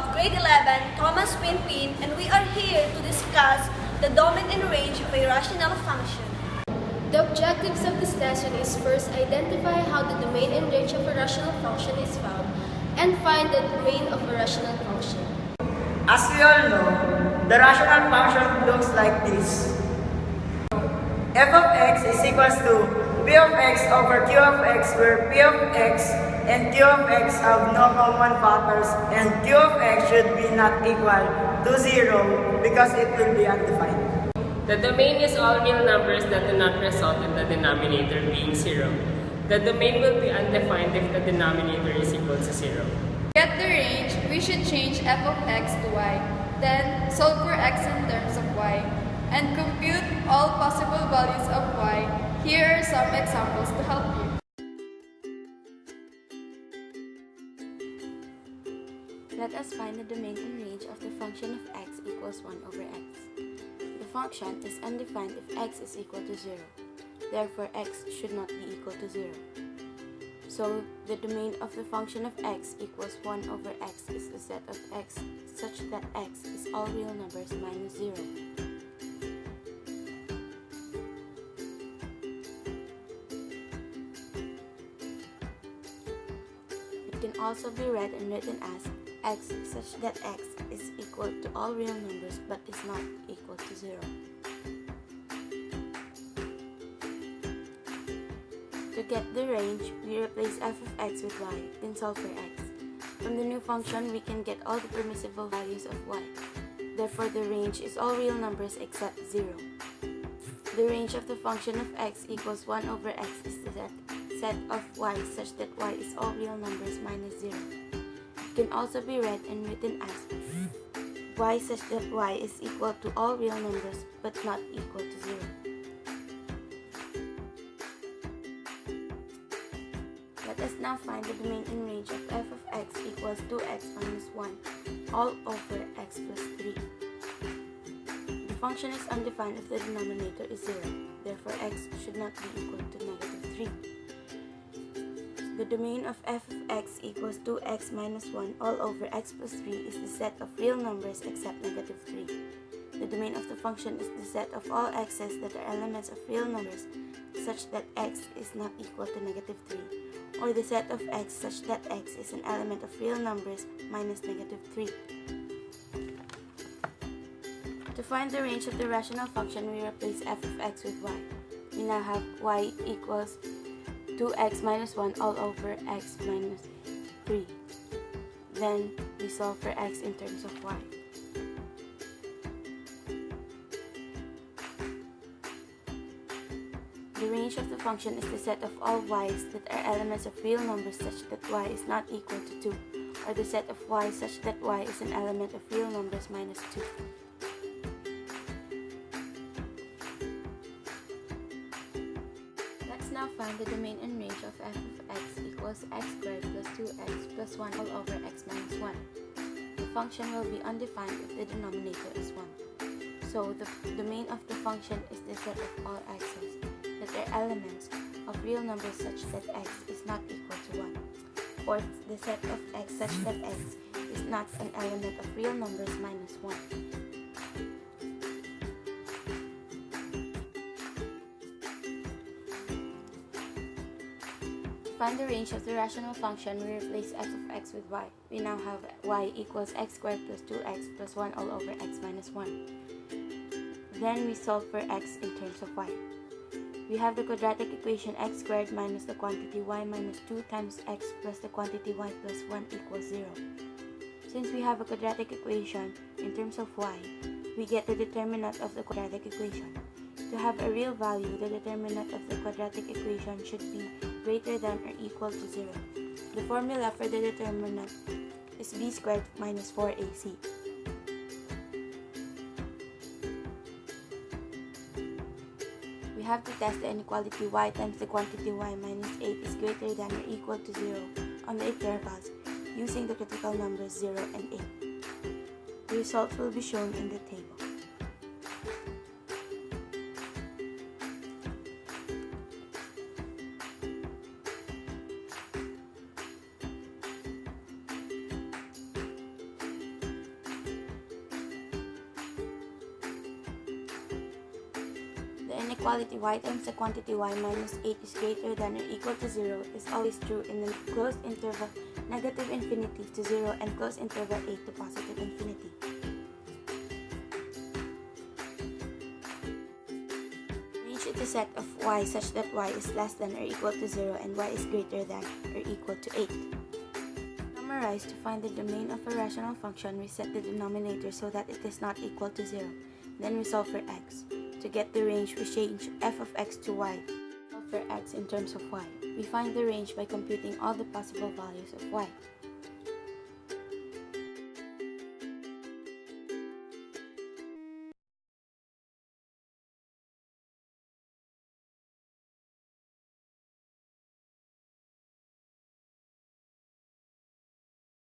of grade 11, Thomas Pinpin, and we are here to discuss the domain and range of a rational function. The objectives of this lesson is first identify how the domain and range of a rational function is found, and find the domain of a rational function. As we all know, the rational function looks like this. F of x is equals to p of x over q of x, where p of x and q of x have no common factors, and q of x should be not equal to 0 because it will be undefined. The domain is all real numbers that do not result in the denominator being 0. The domain will be undefined if the denominator is equal to 0. To get the range, we should change f of x to y, then solve for x in terms of y, and compute all possible values of y. Here are some examples to help you. Let us find the domain and range of the function of x equals 1 over x. The function is undefined if x is equal to 0. Therefore, x should not be equal to 0. So, the domain of the function of x equals 1 over x is the set of x such that x is all real numbers minus 0. It can also be read and written as x such that x is equal to all real numbers but is not equal to 0. To get the range, we replace f of x with y, then solve for x. From the new function, we can get all the permissible values of y. Therefore, the range is all real numbers except 0. The range of the function of x equals 1 over x is the set of y such that y is all real numbers minus 0. It can also be read and written as y such that y is equal to all real numbers but not equal to 0. Let us now find the domain and range of f of x equals 2x minus 1 all over x plus 3. The function is undefined if the denominator is 0. Therefore, x should not be equal to negative 3. The domain of f of x equals 2x minus 1 all over x plus 3 is the set of real numbers except negative 3. The domain of the function is the set of all x's that are elements of real numbers such that x is not equal to negative 3, or the set of x such that x is an element of real numbers minus negative 3. To find the range of the rational function, we replace f of x with y. We now have y equals 2x minus 1 all over x minus 3. Then we solve for x in terms of y. The range of the function is the set of all y's that are elements of real numbers such that y is not equal to 2, or the set of y such that y is an element of real numbers minus 2. Let's now find the domain and range of f of x equals x squared plus 2x plus 1 all over x minus 1. The function will be undefined if the denominator is 1. So the domain of the function is the set of all x's that are elements of real numbers such that x is not equal to 1, or the set of x such that x is not an element of real numbers minus 1. To find the range of the rational function, we replace f of x with y. We now have y equals x squared plus 2x plus 1 all over x minus 1. Then we solve for x in terms of y. We have the quadratic equation x squared minus the quantity y minus 2 times x plus the quantity y plus 1 equals 0. Since we have a quadratic equation in terms of y, we get the determinant of the quadratic equation. To have a real value, the determinant of the quadratic equation should be greater than or equal to 0. The formula for the determinant is b squared minus 4ac. We have to test the inequality y times the quantity y minus 8 is greater than or equal to 0 on the intervals using the critical numbers 0 and 8. The results will be shown in the table. inequality y times the quantity y minus 8 is greater than or equal to 0 is always true in the closed interval negative infinity to 0 and closed interval 8 to positive infinity. Arrange the set of y such that y is less than or equal to 0 and y is greater than or equal to 8. Summarize: to find the domain of a rational function, we set the denominator so that it is not equal to 0. Then we solve for x. To get the range, we change f of x to y. Solve for x in terms of y. We find the range by computing all the possible values of y.